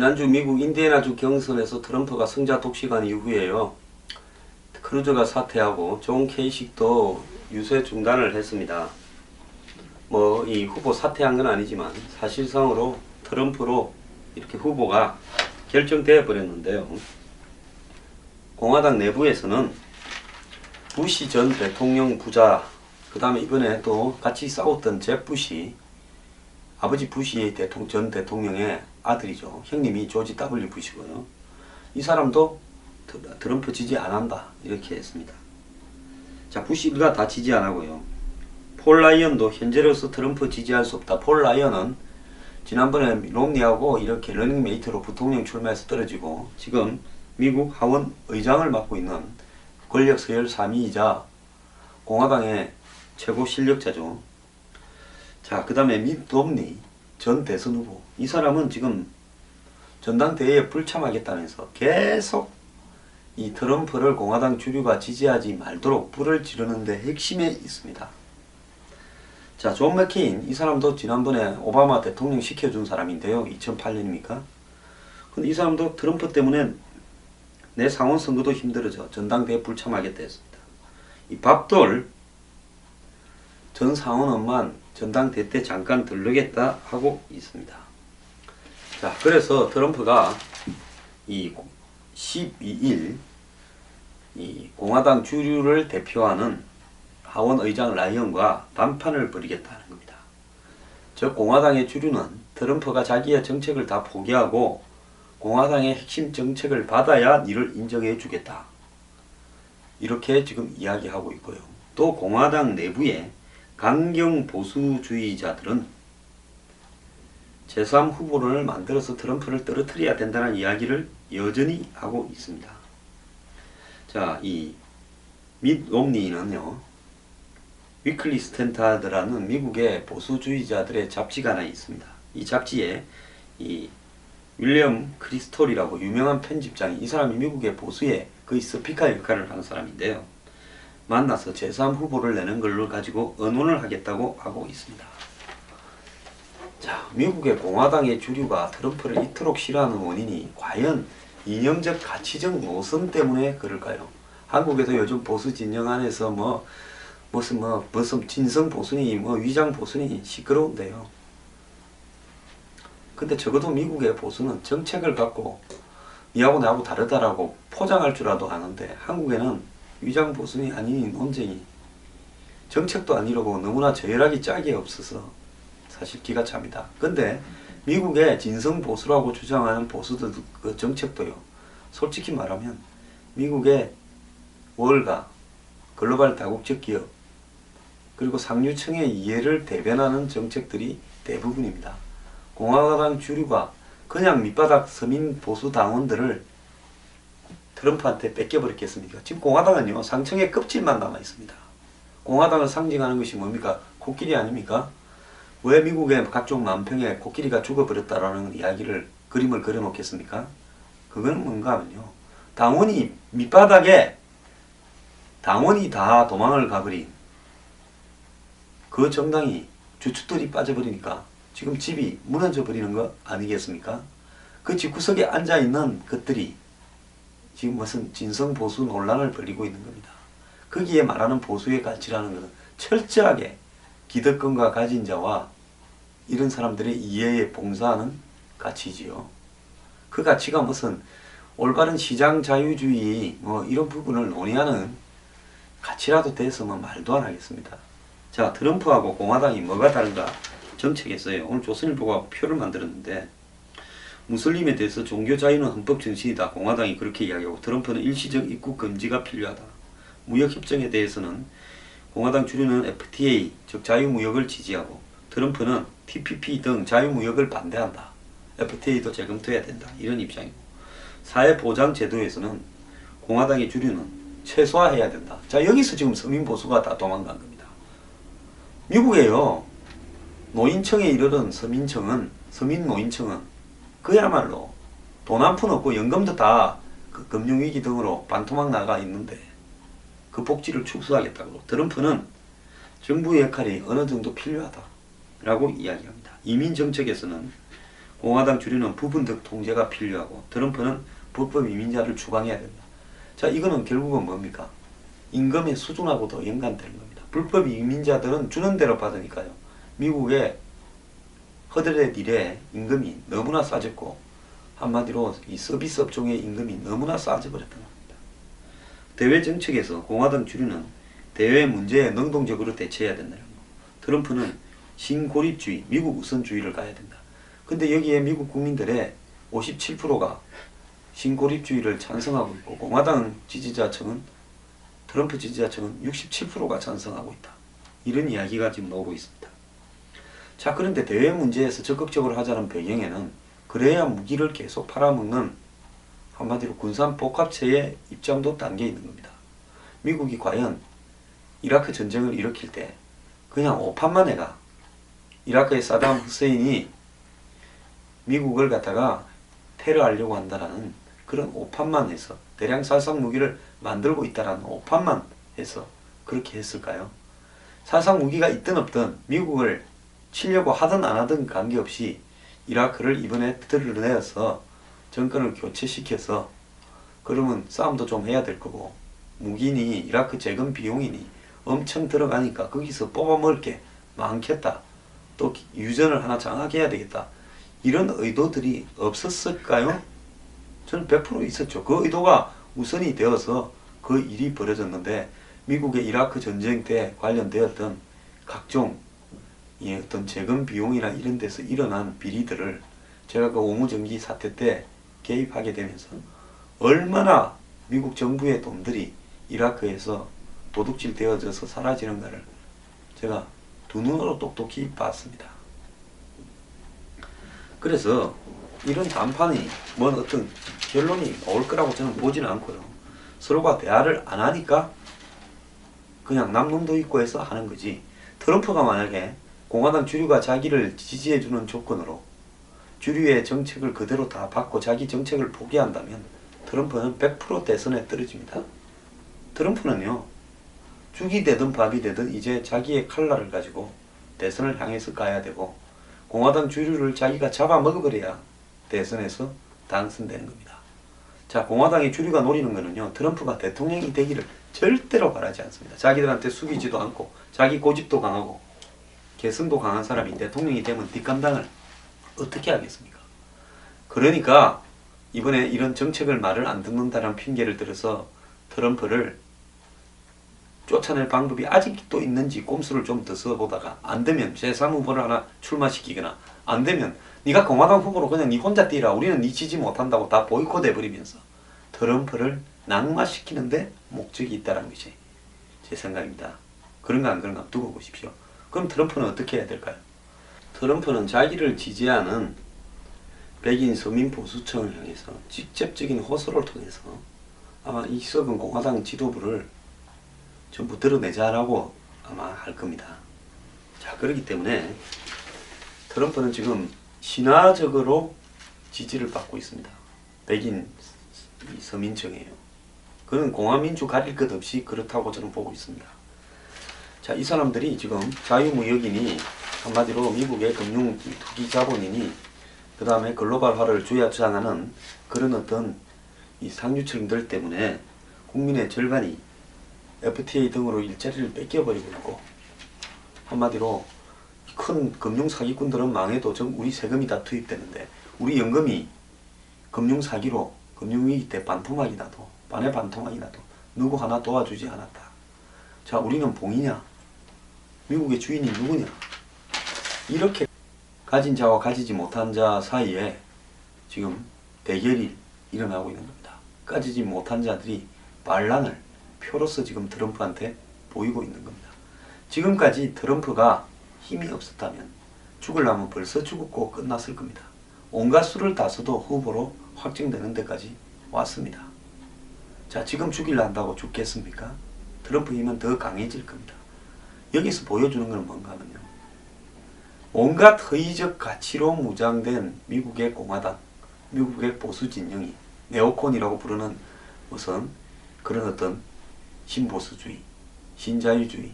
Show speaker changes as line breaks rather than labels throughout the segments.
지난주 미국 인디애나주 경선에서 트럼프가 승자 독식한 이후에요. 크루저가 사퇴하고 존 케이식도 유세 중단을 했습니다. 뭐 이 후보 사퇴한 건 아니지만 사실상으로 트럼프로 이렇게 후보가 결정되어 버렸는데요. 공화당 내부에서는 부시 전 대통령 부자, 그 다음에 이번에 또 같이 싸웠던 잽 부시, 아버지 부시 전 대통령의 아들이죠. 형님이 조지 W 부시고요. 이 사람도 트럼프 지지 안 한다 이렇게 했습니다. 자, 부시 일가 다 지지 안 하고요. 폴 라이언도 현재로서 트럼프 지지할 수 없다. 폴 라이언은 지난번에 롬니하고 이렇게 러닝메이트로 부통령 출마해서 떨어지고 지금 미국 하원 의장을 맡고 있는 권력 서열 3위이자 공화당의 최고 실력자죠. 자, 그 다음에 밋 롬니 전 대선 후보, 이 사람은 지금 전당대회에 불참하겠다면서 계속 이 트럼프를 공화당 주류가 지지하지 말도록 불을 지르는데 핵심에 있습니다. 자, 존 맥케인, 이 사람도 지난번에 오바마 대통령 시켜준 사람인데요. 2008년입니까? 근데 이 사람도 트럼프 때문에 내 상원 선거도 힘들어져 전당대회 불참하겠다 했습니다. 이 밥돌 전 상원의원만 전당대회 때 잠깐 들르겠다 하고 있습니다. 자, 그래서 트럼프가 이 12일 이 공화당 주류를 대표하는 하원 의장 라이언과 담판을 벌이겠다는 겁니다. 즉 공화당의 주류는 트럼프가 자기의 정책을 다 포기하고 공화당의 핵심 정책을 받아야 이를 인정해 주겠다. 이렇게 지금 이야기하고 있고요. 또 공화당 내부에 강경 보수주의자들은 제3 후보를 만들어서 트럼프를 떨어뜨려야 된다는 이야기를 여전히 하고 있습니다. 자, 이 밋 롬니는요, 위클리 스탠다드라는 미국의 보수주의자들의 잡지가 하나 있습니다. 이 잡지에 이 윌리엄 크리스톨이라고 유명한 편집장이, 이 사람이 미국의 보수의 거의 스피커 역할을 하는 사람인데요. 만나서 제3 후보를 내는 걸로 가지고 의논을 하겠다고 하고 있습니다. 자, 미국의 공화당의 주류가 트럼프를 이토록 싫어하는 원인이 과연 이념적 가치적 노선 때문에 그럴까요? 한국에서 요즘 보수 진영 안에서 무슨 진성 보수니 위장 보수니 시끄러운데요. 근데 적어도 미국의 보수는 정책을 갖고 니하고 나하고 다르다라고 포장할 줄 아는데 한국에는 위장 보수니 아닌 논쟁이, 정책도 안 이루고 너무나 저열하기 짝이 없어서 사실 기가 찹니다. 근데 미국의 진성 보수라고 주장하는 보수들 그 정책도요, 솔직히 말하면 미국의 월가, 글로벌 다국적 기업, 그리고 상류층의 이해를 대변하는 정책들이 대부분입니다. 공화당 주류가 그냥 밑바닥 서민 보수 당원들을 트럼프한테 뺏겨버렸겠습니까? 지금 공화당은요, 상층의 껍질만 남아 있습니다. 공화당을 상징하는 것이 뭡니까? 코끼리 아닙니까? 왜 미국의 각종 만평에 코끼리가 죽어버렸다라는 이야기를, 그림을 그려놓겠습니까? 그건 뭔가 하면요, 당원이 밑바닥에 당원이 다 도망을 가버린 그 정당이 주축들이 빠져버리니까 지금 집이 무너져 버리는 거 아니겠습니까? 그 집구석에 앉아있는 것들이 지금 무슨 진성 보수 논란을 벌이고 있는 겁니다. 거기에 말하는 보수의 가치라는 것은 철저하게 기득권과 가진 자와 이런 사람들의 이해에 봉사하는 가치지요. 그 가치가 무슨 올바른 시장 자유주의 이런 부분을 논의하는 가치라도 됐으면 말도 안 하겠습니다. 자, 트럼프하고 공화당이 뭐가 다른가 정책했어요. 오늘 조선일보가 표를 만들었는데, 무슬림에 대해서 종교 자유는 헌법 정신이다. 공화당이 그렇게 이야기하고, 트럼프는 일시적 입국 금지가 필요하다. 무역협정에 대해서는 공화당 주류는 FTA, 즉 자유무역을 지지하고, 트럼프는 TPP 등 자유무역을 반대한다. FTA도 재검토해야 된다. 이런 입장이고, 사회보장제도에서는 공화당의 주류는 최소화해야 된다. 자, 여기서 지금 서민보수가 다 도망간 겁니다. 미국에요, 노인층에 이르는 서민노인층은 그야말로 돈 한 푼 없고 연금도 다 그 금융위기 등으로 반토막 나가 있는데 그 복지를 축소하겠다고. 트럼프는 정부의 역할이 어느 정도 필요하다라고 이야기합니다. 이민정책에서는 공화당 주류는 부분적 통제가 필요하고 트럼프는 불법 이민자를 추방해야 된다. 자, 이거는 결국은 뭡니까? 임금의 수준하고도 연관되는 겁니다. 불법 이민자들은 주는 대로 받으니까요. 미국의 허드렛 일에 임금이 너무나 싸졌고 한마디로 이 서비스 업종의 임금이 너무나 싸져버렸던 겁니다. 대외 정책에서 공화당 주류는 대외 문제에 능동적으로 대처해야 된다는 거. 트럼프는 신고립주의, 미국 우선주의를 가야 된다. 근데 여기에 미국 국민들의 57%가 신고립주의를 찬성하고 있고 공화당 지지자층은 트럼프 지지자층은 67%가 찬성하고 있다. 이런 이야기가 지금 나오고 있습니다. 자, 그런데 대외 문제에서 적극적으로 하자는 배경에는 그래야 무기를 계속 팔아먹는 한마디로 군산 복합체의 입장도 담겨 있는 겁니다. 미국이 과연 이라크 전쟁을 일으킬 때 그냥 오판만 해가 이라크의 사담 후세인이 미국을 갖다가 테러하려고 한다라는 그런 오판만 해서 대량 살상 무기를 만들고 있다라는 오판만 해서 그렇게 했을까요? 살상 무기가 있든 없든 미국을 치려고 하든 안 하든 관계없이 이라크를 이번에 들러내어서 정권을 교체시켜서 그러면 싸움도 좀 해야 될 거고 무기니 이라크 재건 비용이니 엄청 들어가니까 거기서 뽑아먹을 게 많겠다. 또 유전을 하나 장악해야 되겠다. 이런 의도들이 없었을까요? 저는 100% 있었죠. 그 의도가 우선이 되어서 그 일이 벌어졌는데 미국의 이라크 전쟁 때 관련되었던 각종 어떤 재건 비용이나 이런 데서 일어난 비리들을 제가 그 오무정기 사태 때 개입하게 되면서 얼마나 미국 정부의 돈들이 이라크에서 도둑질 되어져서 사라지는가를 제가 두 눈으로 똑똑히 봤습니다. 그래서 이런談판이 뭔 어떤 결론이 올 거라고 저는 보지는 않고요. 서로가 대화를 안 하니까 그냥 남놈도 있고 해서 하는 거지. 트럼프가 만약에 공화당 주류가 자기를 지지해주는 조건으로 주류의 정책을 그대로 다 받고 자기 정책을 포기한다면 트럼프는 100% 대선에 떨어집니다. 트럼프는요, 죽이 되든 밥이 되든 이제 자기의 칼날을 가지고 대선을 향해서 가야 되고 공화당 주류를 자기가 잡아먹어버려야 대선에서 당선되는 겁니다. 자, 공화당의 주류가 노리는 거는요, 트럼프가 대통령이 되기를 절대로 바라지 않습니다. 자기들한테 숙이지도 않고 자기 고집도 강하고 개성도 강한 사람이 대통령이 되면 뒷감당을 어떻게 하겠습니까? 그러니까 이번에 이런 정책을 말을 안 듣는다는 핑계를 들어서 트럼프를 쫓아낼 방법이 아직도 있는지 꼼수를 좀 더 써보다가 안 되면 제3 후보를 하나 출마시키거나 안 되면 네가 공화당 후보로 그냥 네 혼자 뛰라 우리는 네 지지 못한다고 다 보이콧 해버리면서 트럼프를 낙마시키는데 목적이 있다는 것이 제 생각입니다. 그런가 안 그런가 두고 보십시오. 그럼 트럼프는 어떻게 해야 될까요? 트럼프는 자기를 지지하는 백인 서민 보수층을 향해서 직접적인 호소를 통해서 아마 이 썩은 공화당 지도부를 전부 드러내자라고 아마 할 겁니다. 자, 그렇기 때문에 트럼프는 지금 신화적으로 지지를 받고 있습니다. 백인 서민층이에요. 그는 공화민주 가릴 것 없이 그렇다고 저는 보고 있습니다. 자, 이 사람들이 지금 자유무역이니 한마디로 미국의 금융 투기 자본이니 그 다음에 글로벌화를 주장하는 그런 어떤 이 상류층들 때문에 국민의 절반이 FTA 등으로 일자리를 뺏겨버리고 있고 한마디로 큰 금융 사기꾼들은 망해도 우리 세금이 다 투입되는데 우리 연금이 금융 사기로 금융위기 때 반토막이 나도 반의 반토막이 나도 누구 하나 도와주지 않았다. 자, 우리는 봉이냐? 미국의 주인이 누구냐? 이렇게 가진 자와 가지지 못한 자 사이에 지금 대결이 일어나고 있는 겁니다. 가지지 못한 자들이 반란을 표로서 지금 트럼프한테 보이고 있는 겁니다. 지금까지 트럼프가 힘이 없었다면 죽으려면 벌써 죽었고 끝났을 겁니다. 온갖 수를 다 써도 후보로 확정되는 데까지 왔습니다. 자, 지금 죽이려 한다고 죽겠습니까? 트럼프 힘은 더 강해질 겁니다. 여기서 보여주는 건 뭔가 하면요, 온갖 허위적 가치로 무장된 미국의 공화당, 미국의 보수 진영이 네오콘이라고 부르는 무슨 그런 어떤 신보수주의, 신자유주의,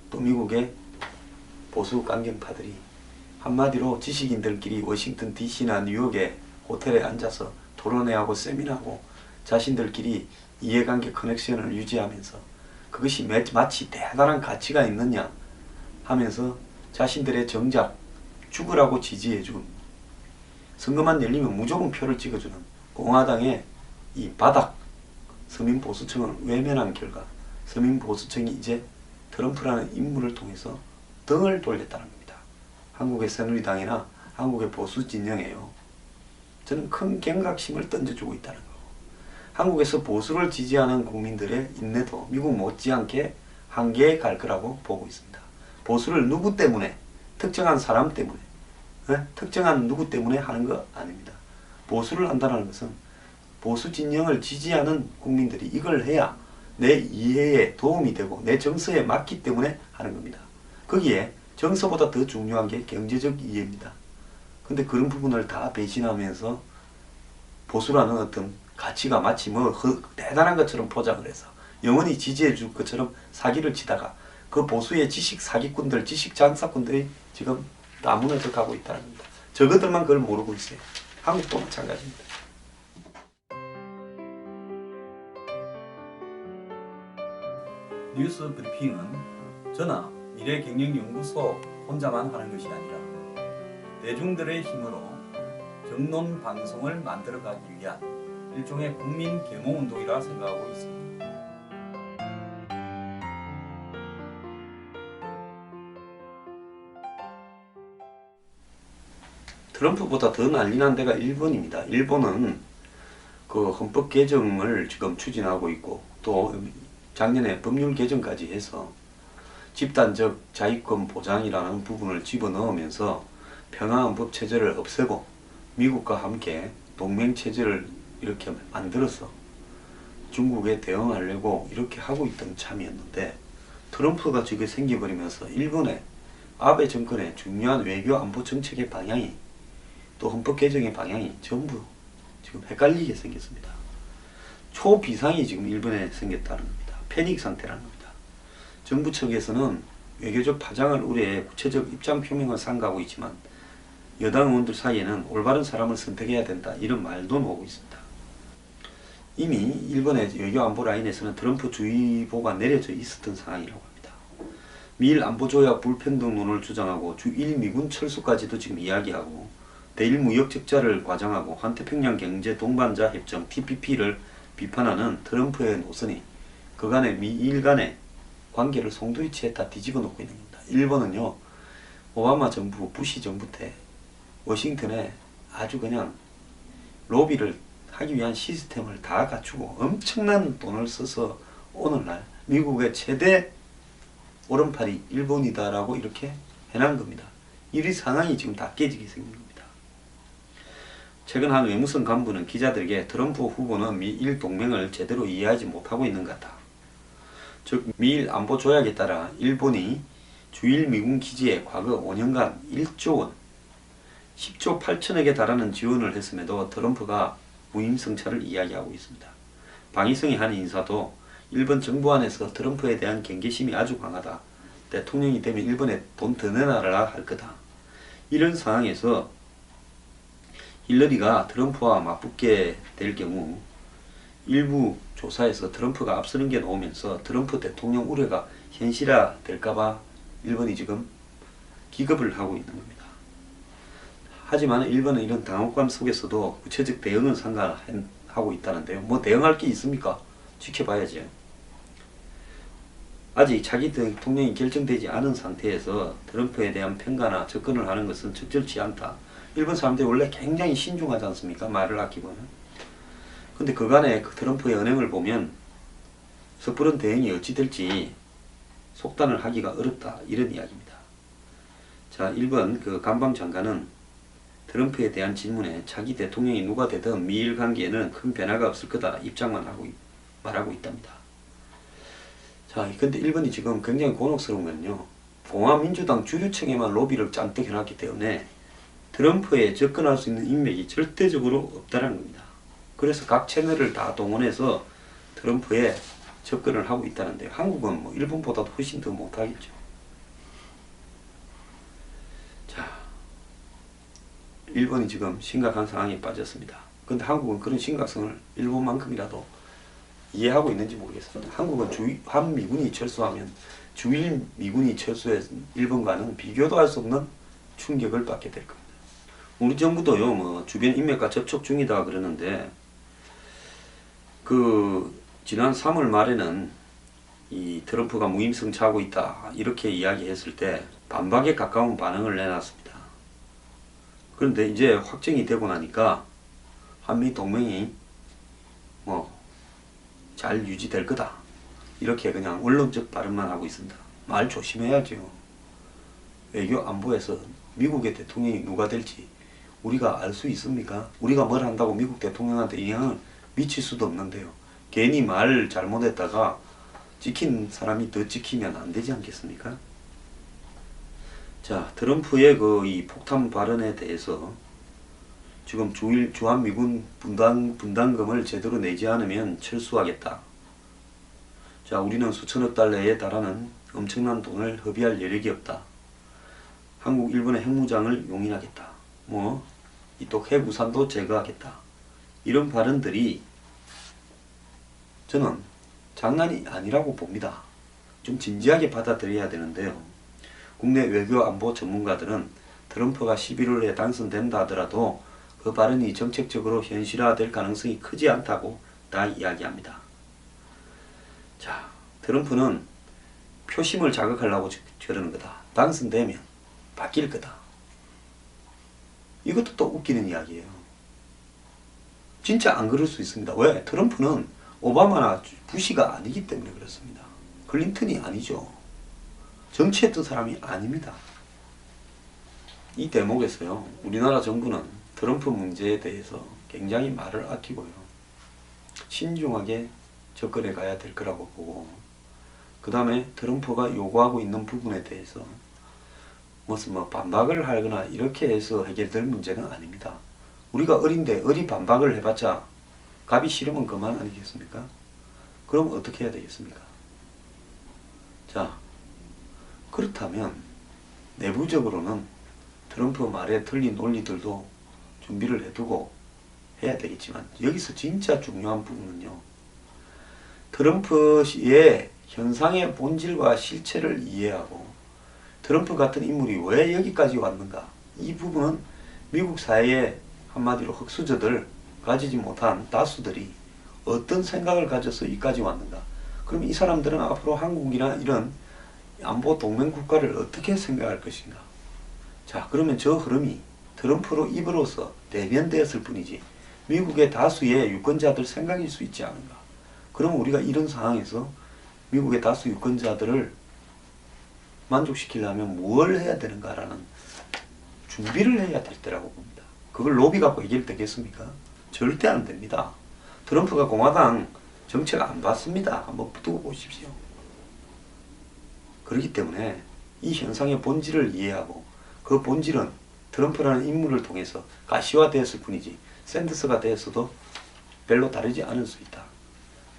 또 미국의 보수 강경파들이 한마디로 지식인들끼리 워싱턴 DC나 뉴욕의 호텔에 앉아서 토론회하고 세미나하고 자신들끼리 이해관계 커넥션을 유지하면서 그것이 마치 대단한 가치가 있느냐 하면서 자신들의 정작 죽으라고 지지해준, 선거만 열리면 무조건 표를 찍어주는 공화당의 이 바닥 서민보수층을 외면한 결과 서민보수층이 이제 트럼프라는 인물을 통해서 등을 돌렸다는 겁니다. 한국의 새누리당이나 한국의 보수 진영에요. 저는 큰 경각심을 던져주고 있다는 거고, 한국에서 보수를 지지하는 국민들의 인내도 미국 못지않게 한계에 갈 거라고 보고 있습니다. 보수를 누구 때문에, 특정한 사람 때문에, 특정한 누구 때문에 하는 거 아닙니다. 보수를 한다는 것은 보수 진영을 지지하는 국민들이 이걸 해야 내 이해에 도움이 되고 내 정서에 맞기 때문에 하는 겁니다. 거기에 정서보다 더 중요한 게 경제적 이해입니다. 근데 그런 부분을 다 배신하면서 보수라는 어떤 가치가 마치 대단한 것처럼 포장을 해서 영원히 지지해 줄 것처럼 사기를 치다가 그 보수의 지식 사기꾼들, 지식 장사꾼들이 지금 다 무너져 가고 있다는 겁니다. 저것들만 그걸 모르고 있어요. 한국도 마찬가지입니다. 뉴스 브리핑은 저나 미래경영연구소 혼자만 하는 것이 아니라 대중들의 힘으로 정론 방송을 만들어가기 위한 일종의 국민 계몽운동이라 생각하고 있습니다. 트럼프보다 더 난리난 데가 일본입니다. 일본은 그 헌법 개정을 지금 추진하고 있고 또 작년에 법률 개정까지 해서 집단적 자위권 보장이라는 부분을 집어넣으면서 평화헌법 체제를 없애고 미국과 함께 동맹 체제를 이렇게 만들어서 중국에 대응하려고 이렇게 하고 있던 참이었는데, 트럼프가 지금 생겨버리면서 일본의 아베 정권의 중요한 외교 안보 정책의 방향이 또 헌법 개정의 방향이 전부 지금 헷갈리게 생겼습니다. 초비상이 지금 일본에 생겼다는 겁니다. 패닉 상태라는 겁니다. 정부 측에서는 외교적 파장을 우려해 구체적 입장 표명을 삼가고 있지만 여당 의원들 사이에는 올바른 사람을 선택해야 된다 이런 말도 나오고 있습니다. 이미 일본의 외교 안보 라인에서는 트럼프 주의보가 내려져 있었던 상황이라고 합니다. 미일 안보조약 불평등론을 주장하고 주일 미군 철수까지도 지금 이야기하고 대일 무역 적자를 과장하고 환태평양 경제 동반자 협정 TPP를 비판하는 트럼프의 노선이 그간의 미일 간의 관계를 송두리째 다 뒤집어 놓고 있는 겁니다. 일본은요, 오바마 정부, 부시 정부 때 워싱턴에 아주 그냥 로비를 하기 위한 시스템을 다 갖추고 엄청난 돈을 써서 오늘날 미국의 최대 오른팔이 일본이다라고 이렇게 해놓은 겁니다. 이 상황이 지금 다 깨지게 생긴 겁니다. 최근 한 외무성 간부는 기자들에게 트럼프 후보는 미일 동맹을 제대로 이해하지 못하고 있는 것 같다. 즉 미일 안보 조약에 따라 일본이 주일 미군 기지에 과거 5년간 1조 원, 10조 8천억에 달하는 지원을 했음에도 트럼프가 무임승차를 이야기하고 있습니다. 방위성의 한 인사도 일본 정부 안에서 트럼프에 대한 경계심이 아주 강하다. 대통령이 되면 일본에 돈 더 내놔라 할 거다. 이런 상황에서 힐러리가 트럼프와 맞붙게 될 경우 일부 조사에서 트럼프가 앞서는 게 나오면서 트럼프 대통령 우려가 현실화 될까봐 일본이 지금 기겁을 하고 있는 겁니다. 하지만 일본은 이런 당혹감 속에서도 구체적 대응은 상관하고 있다는데요. 뭐 대응할 게 있습니까? 지켜봐야죠. 아직 차기 대통령이 결정되지 않은 상태에서 트럼프에 대한 평가나 접근을 하는 것은 적절치 않다. 일본 사람들이 원래 굉장히 신중하지 않습니까? 말을 아끼고는. 근데 그간의 그 트럼프의 언행을 보면 섣부른 대응이 어찌 될지 속단을 하기가 어렵다. 이런 이야기입니다. 자, 1번 그 간방 장관은 트럼프에 대한 질문에 차기 대통령이 누가 되든 미일 관계에는 큰 변화가 없을 거다. 입장만 말하고 있답니다. 자, 근데 1번이 지금 굉장히 곤혹스러운 건요. 공화민주당 주류층에만 로비를 잔뜩 해놨기 때문에 트럼프에 접근할 수 있는 인맥이 절대적으로 없다는 겁니다. 그래서 각 채널을 다 동원해서 트럼프에 접근을 하고 있다는데 한국은 뭐 일본보다도 훨씬 더 못하겠죠. 자, 일본이 지금 심각한 상황에 빠졌습니다. 근데 한국은 그런 심각성을 일본만큼이라도 이해하고 있는지 모르겠습니다. 한국은 한미군이 철수하면 주일 미군이 철수해서 일본과는 비교도 할 수 없는 충격을 받게 될 겁니다. 우리 정부도요, 뭐 주변 인맥과 접촉 중이다 그러는데, 지난 3월 말에는 이 트럼프가 무임승차하고 있다 이렇게 이야기했을 때 반박에 가까운 반응을 내놨습니다. 그런데 이제 확정이 되고 나니까 한미 동맹이 잘 유지될 거다 이렇게 그냥 원론적 발언만 하고 있습니다. 말 조심해야죠. 외교 안보에서 미국의 대통령이 누가 될지 우리가 알 수 있습니까? 우리가 뭘 한다고 미국 대통령한테 영향을 미칠 수도 없는데요. 괜히 말 잘못했다가 찍힌 사람이 더 찍히면 안 되지 않겠습니까? 자, 트럼프의 이 폭탄 발언에 대해서 지금 주한미군 분담금을 제대로 내지 않으면 철수하겠다. 자, 우리는 수천억 달러에 달하는 엄청난 돈을 허비할 여력이 없다. 한국, 일본의 핵무장을 용인하겠다. 또 핵우산도 제거하겠다. 이런 발언들이 저는 장난이 아니라고 봅니다. 좀 진지하게 받아들여야 되는데요. 국내 외교 안보 전문가들은 트럼프가 11월에 당선된다 하더라도 그 발언이 정책적으로 현실화될 가능성이 크지 않다고 다 이야기합니다. 자, 트럼프는 표심을 자극하려고 저러는 거다. 당선되면 바뀔 거다. 이것도 또 웃기는 이야기예요. 진짜 안 그럴 수 있습니다. 왜? 트럼프는 오바마나 부시가 아니기 때문에 그렇습니다. 클린턴이 아니죠. 정치했던 사람이 아닙니다. 이 대목에서요, 우리나라 정부는 트럼프 문제에 대해서 굉장히 말을 아끼고요, 신중하게 접근해 가야 될 거라고 보고, 그 다음에 트럼프가 요구하고 있는 부분에 대해서 무슨 반박을 하거나 이렇게 해서 해결될 문제는 아닙니다. 우리가 어린데 어리 반박을 해봤자 갑이 싫으면 그만 아니겠습니까? 그럼 어떻게 해야 되겠습니까? 자, 그렇다면 내부적으로는 트럼프 말에 틀린 논리들도 준비를 해두고 해야 되겠지만, 여기서 진짜 중요한 부분은요, 트럼프의 현상의 본질과 실체를 이해하고 트럼프 같은 인물이 왜 여기까지 왔는가, 이 부분은 미국 사회의 한마디로 흑수저들, 가지지 못한 다수들이 어떤 생각을 가져서 여기까지 왔는가, 그럼 이 사람들은 앞으로 한국이나 이런 안보 동맹 국가를 어떻게 생각할 것인가. 자, 그러면 저 흐름이 트럼프로 입으로써 대변되었을 뿐이지 미국의 다수의 유권자들 생각일 수 있지 않은가. 그럼 우리가 이런 상황에서 미국의 다수 유권자들을 만족시키려면 뭘 해야 되는가라는 준비를 해야 될 때라고 봅니다. 그걸 로비 갖고 해결되겠습니까? 절대 안 됩니다. 트럼프가 공화당 정책 안 받습니다. 한번 두고 보십시오. 그렇기 때문에 이 현상의 본질을 이해하고, 그 본질은 트럼프라는 인물을 통해서 가시화되었을 뿐이지 샌더스가 되었어도 별로 다르지 않을 수 있다.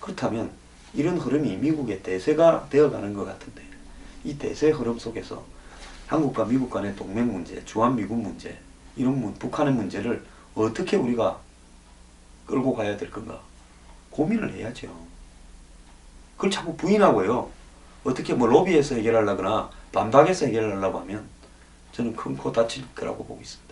그렇다면 이런 흐름이 미국의 대세가 되어가는 것 같은데, 이 대세 흐름 속에서 한국과 미국 간의 동맹 문제, 주한미군 문제, 이런 북한의 문제를 어떻게 우리가 끌고 가야 될 건가 고민을 해야죠. 그걸 자꾸 부인하고요, 어떻게 로비에서 해결하려거나 반박해서 해결하려고 하면 저는 큰 코 다칠 거라고 보고 있습니다.